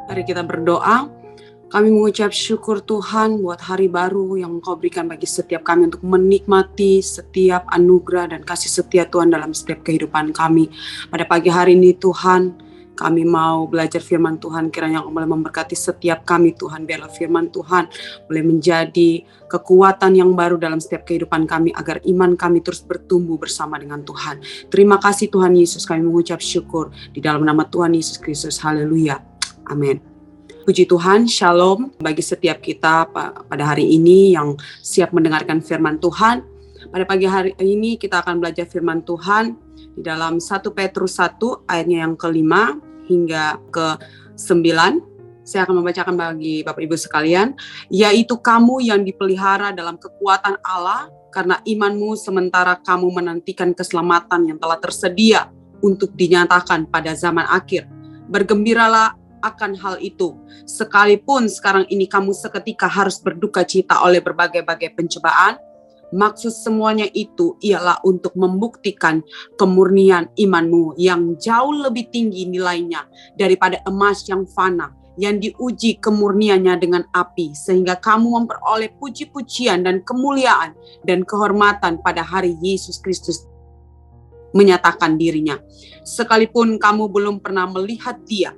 Mari kita berdoa. Kami mengucap syukur Tuhan buat hari baru yang Engkau berikan bagi setiap kami untuk menikmati setiap anugerah dan kasih setia Tuhan dalam setiap kehidupan kami. Pada pagi hari ini Tuhan, kami mau belajar firman Tuhan, kiranya Engkau boleh memberkati setiap kami Tuhan. Biarlah firman Tuhan boleh menjadi kekuatan yang baru dalam setiap kehidupan kami, agar iman kami terus bertumbuh bersama dengan Tuhan. Terima kasih Tuhan Yesus, kami mengucap syukur di dalam nama Tuhan Yesus Kristus. Haleluya. Amin. Puji Tuhan, shalom bagi setiap kita pada hari ini yang siap mendengarkan firman Tuhan. Pada pagi hari ini kita akan belajar firman Tuhan di dalam 1 Petrus 1 ayatnya yang ke-5 hingga ke-9. Saya akan membacakan bagi Bapak Ibu sekalian, yaitu kamu yang dipelihara dalam kekuatan Allah karena imanmu sementara kamu menantikan keselamatan yang telah tersedia untuk dinyatakan pada zaman akhir. Bergembiralah akan hal itu, sekalipun sekarang ini kamu seketika harus berduka cita oleh berbagai-bagai pencobaan. Maksud semuanya itu ialah untuk membuktikan kemurnian imanmu yang jauh lebih tinggi nilainya daripada emas yang fana, yang diuji kemurniannya dengan api, sehingga kamu memperoleh puji-pujian dan kemuliaan dan kehormatan pada hari Yesus Kristus menyatakan dirinya. Sekalipun kamu belum pernah melihat Dia,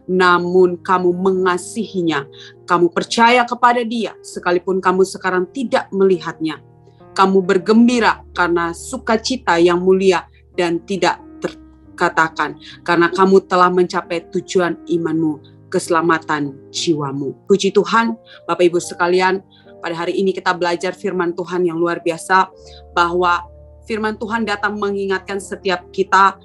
namun kamu mengasihinya, kamu percaya kepada Dia, sekalipun kamu sekarang tidak melihatnya. Kamu bergembira karena sukacita yang mulia dan tidak terkatakan, karena kamu telah mencapai tujuan imanmu, keselamatan jiwamu. Puji Tuhan, Bapak Ibu sekalian, pada hari ini kita belajar firman Tuhan yang luar biasa, bahwa firman Tuhan datang mengingatkan setiap kita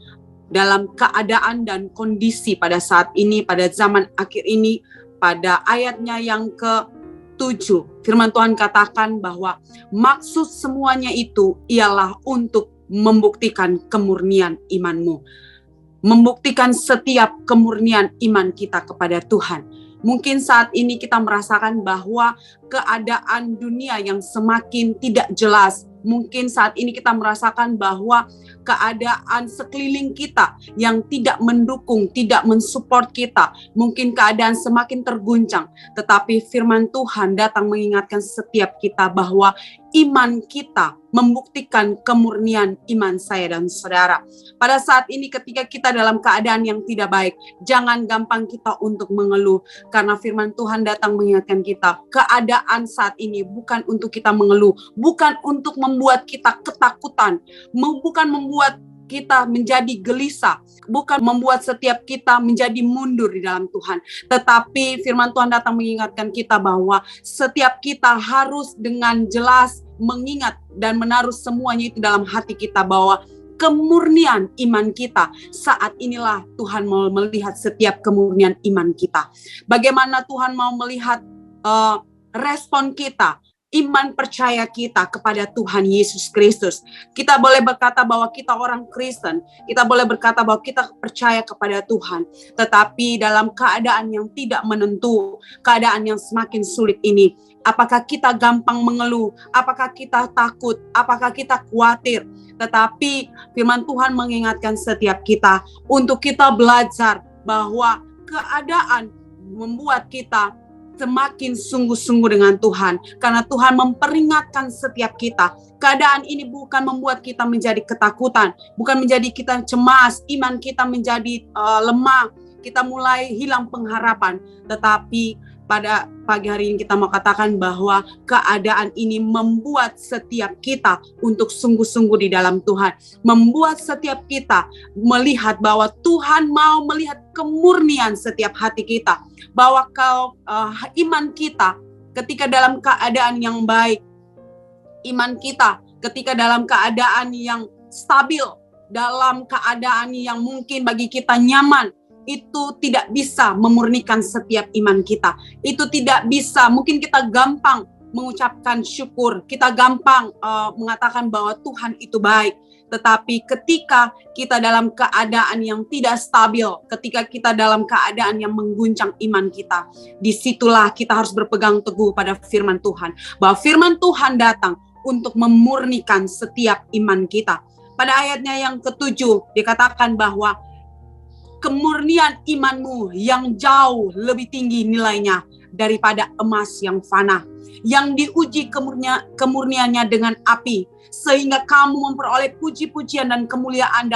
dalam keadaan dan kondisi pada saat ini, pada zaman akhir ini. Pada ayatnya yang ke-7, firman Tuhan katakan bahwa maksud semuanya itu ialah untuk membuktikan kemurnian imanmu, membuktikan setiap kemurnian iman kita kepada Tuhan. Mungkin saat ini kita merasakan bahwa keadaan dunia yang semakin tidak jelas. Mungkin saat ini kita merasakan bahwa keadaan sekeliling kita yang tidak mendukung, tidak mensupport kita. Mungkin keadaan semakin terguncang. Tetapi firman Tuhan datang mengingatkan setiap kita bahwa iman kita membuktikan kemurnian iman saya dan saudara. Pada saat ini ketika kita dalam keadaan yang tidak baik, jangan gampang kita untuk mengeluh. Karena firman Tuhan datang mengingatkan kita, keadaan saat ini bukan untuk kita mengeluh, bukan untuk membuat kita ketakutan, bukan membuat kita menjadi gelisah, bukan membuat setiap kita menjadi mundur di dalam Tuhan. Tetapi firman Tuhan datang mengingatkan kita bahwa setiap kita harus dengan jelas mengingat dan menaruh semuanya itu dalam hati kita, bahwa kemurnian iman kita saat inilah Tuhan mau melihat setiap kemurnian iman kita. Bagaimana Tuhan mau melihat respon kita, iman percaya kita kepada Tuhan Yesus Kristus. Kita boleh berkata bahwa kita orang Kristen, kita boleh berkata bahwa kita percaya kepada Tuhan, tetapi dalam keadaan yang tidak menentu, keadaan yang semakin sulit ini, apakah kita gampang mengeluh, apakah kita takut, apakah kita khawatir? Tetapi firman Tuhan mengingatkan setiap kita untuk kita belajar bahwa keadaan membuat kita semakin sungguh-sungguh dengan Tuhan. Karena Tuhan memperingatkan setiap kita. Keadaan ini bukan membuat kita menjadi ketakutan. Bukan menjadi kita cemas. Iman kita menjadi lemah. Kita mulai hilang pengharapan. Tetapi pada pagi hari ini kita mau katakan bahwa keadaan ini membuat setiap kita untuk sungguh-sungguh di dalam Tuhan. Membuat setiap kita melihat bahwa Tuhan mau melihat kemurnian setiap hati kita. Bahwa iman kita ketika dalam keadaan yang baik, iman kita ketika dalam keadaan yang stabil, dalam keadaan yang mungkin bagi kita nyaman, itu tidak bisa memurnikan setiap iman kita. Itu tidak bisa, mungkin kita gampang mengucapkan syukur, kita gampang mengatakan bahwa Tuhan itu baik. Tetapi ketika kita dalam keadaan yang tidak stabil, ketika kita dalam keadaan yang mengguncang iman kita, disitulah kita harus berpegang teguh pada firman Tuhan. Bahwa firman Tuhan datang untuk memurnikan setiap iman kita. Pada ayatnya yang ke-7 dikatakan bahwa kemurnian imanmu yang jauh lebih tinggi nilainya daripada emas yang fana, yang diuji kemurniannya dengan api, sehingga kamu memperoleh puji-pujian dan kemuliaan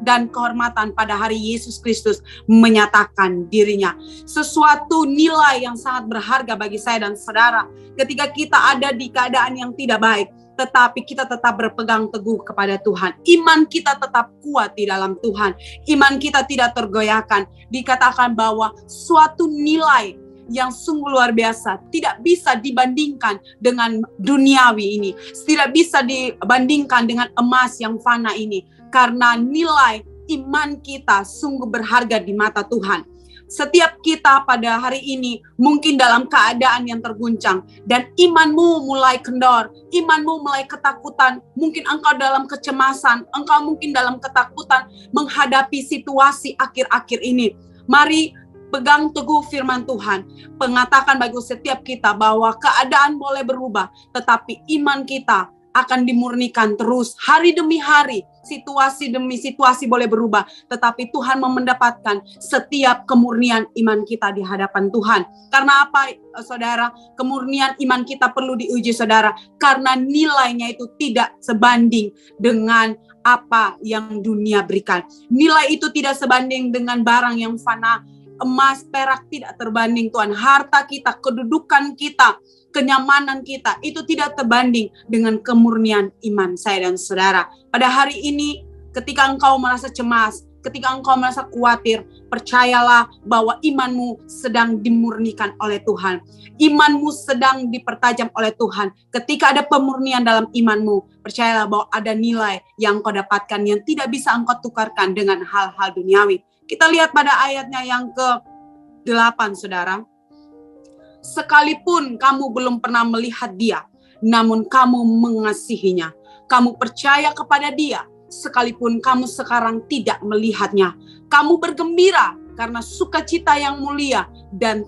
dan kehormatan pada hari Yesus Kristus menyatakan dirinya. Sesuatu nilai yang sangat berharga bagi saya dan saudara ketika kita ada di keadaan yang tidak baik, tetapi kita tetap berpegang teguh kepada Tuhan. Iman kita tetap kuat di dalam Tuhan. Iman kita tidak tergoyahkan. Dikatakan bahwa suatu nilai yang sungguh luar biasa tidak bisa dibandingkan dengan duniawi ini, tidak bisa dibandingkan dengan emas yang fana ini, karena nilai iman kita sungguh berharga di mata Tuhan. Setiap kita pada hari ini mungkin dalam keadaan yang terguncang dan imanmu mulai kendor, imanmu mulai ketakutan, mungkin engkau dalam kecemasan, engkau mungkin dalam ketakutan menghadapi situasi akhir-akhir ini. Mari pegang teguh firman Tuhan, mengatakan bagi setiap kita bahwa keadaan boleh berubah, tetapi iman kita akan dimurnikan terus hari demi hari. Situasi demi situasi boleh berubah, tetapi Tuhan mau mendapatkan setiap kemurnian iman kita di hadapan Tuhan. Karena apa, saudara? Kemurnian iman kita perlu diuji, saudara, karena nilainya itu tidak sebanding dengan apa yang dunia berikan. Nilai itu tidak sebanding dengan barang yang fana. Emas, perak tidak terbanding, Tuhan. Harta kita, kedudukan kita, kenyamanan kita, itu tidak terbanding dengan kemurnian iman saya dan saudara. Pada hari ini, ketika engkau merasa cemas, ketika engkau merasa khawatir, percayalah bahwa imanmu sedang dimurnikan oleh Tuhan. Imanmu sedang dipertajam oleh Tuhan. Ketika ada pemurnian dalam imanmu, percayalah bahwa ada nilai yang engkau dapatkan yang tidak bisa engkau tukarkan dengan hal-hal duniawi. Kita lihat pada ayatnya yang ke-8, saudara. Sekalipun kamu belum pernah melihat dia, namun kamu mengasihinya. Kamu percaya kepada dia, sekalipun kamu sekarang tidak melihatnya. Kamu bergembira karena sukacita yang mulia dan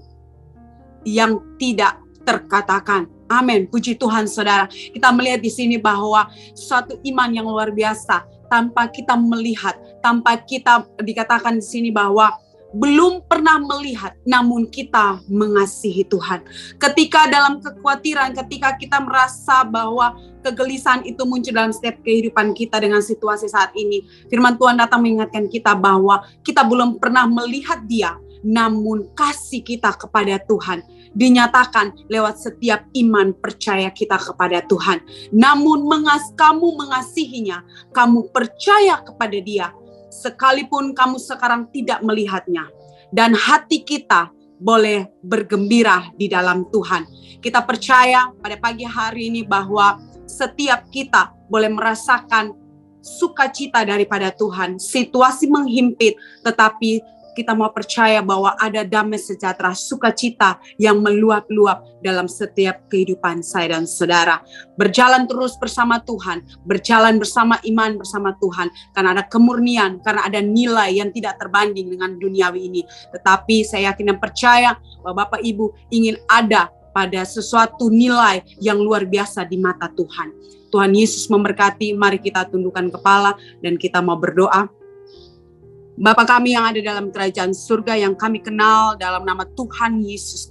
yang tidak terkatakan. Amin. Puji Tuhan, saudara. Kita melihat di sini bahwa suatu iman yang luar biasa tanpa kita melihat, tanpa kita dikatakan di sini bahwa belum pernah melihat, namun kita mengasihi Tuhan. Ketika dalam kekhawatiran, ketika kita merasa bahwa kegelisahan itu muncul dalam setiap kehidupan kita dengan situasi saat ini, firman Tuhan datang mengingatkan kita bahwa kita belum pernah melihat dia, namun kasih kita kepada Tuhan dinyatakan lewat setiap iman percaya kita kepada Tuhan. Namun kamu mengasihinya, kamu percaya kepada dia, sekalipun kamu sekarang tidak melihatnya. Dan hati kita boleh bergembira di dalam Tuhan. Kita percaya pada pagi hari ini bahwa setiap kita boleh merasakan sukacita daripada Tuhan. Situasi menghimpit, tetapi kita mau percaya bahwa ada damai sejahtera, sukacita yang meluap-luap dalam setiap kehidupan saya dan saudara. Berjalan terus bersama Tuhan, berjalan bersama iman bersama Tuhan, karena ada kemurnian, karena ada nilai yang tidak terbanding dengan duniawi ini. Tetapi saya yakin dan percaya bahwa Bapak Ibu ingin ada pada sesuatu nilai yang luar biasa di mata Tuhan. Tuhan Yesus memberkati, mari kita tundukkan kepala dan kita mau berdoa. Bapa kami yang ada dalam kerajaan surga yang kami kenal dalam nama Tuhan Yesus.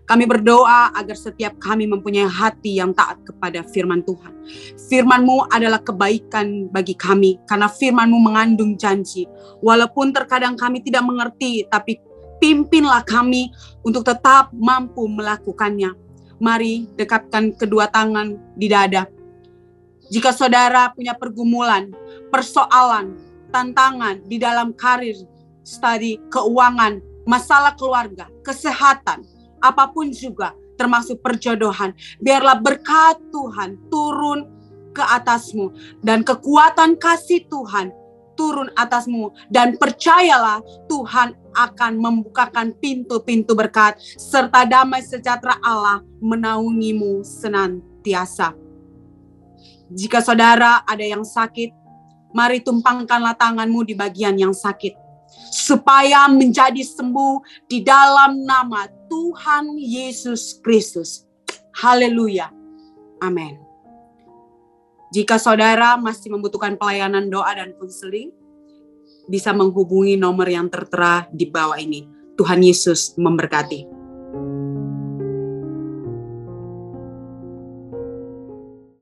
Kami berdoa agar setiap kami mempunyai hati yang taat kepada firman Tuhan. Firman-Mu adalah kebaikan bagi kami karena firman-Mu mengandung janji. Walaupun terkadang kami tidak mengerti, tapi pimpinlah kami untuk tetap mampu melakukannya. Mari dekatkan kedua tangan di dada. Jika saudara punya pergumulan, persoalan, tantangan di dalam karir, studi, keuangan, masalah keluarga, kesehatan, apapun juga, termasuk perjodohan, biarlah berkat Tuhan turun ke atasmu dan kekuatan kasih Tuhan turun atasmu, dan percayalah Tuhan akan membukakan pintu-pintu berkat serta damai sejahtera Allah menaungimu senantiasa. Jika saudara ada yang sakit, mari tumpangkanlah tanganmu di bagian yang sakit, supaya menjadi sembuh di dalam nama Tuhan Yesus Kristus. Haleluya. Amin. Jika saudara masih membutuhkan pelayanan doa dan konseling, bisa menghubungi nomor yang tertera di bawah ini. Tuhan Yesus memberkati.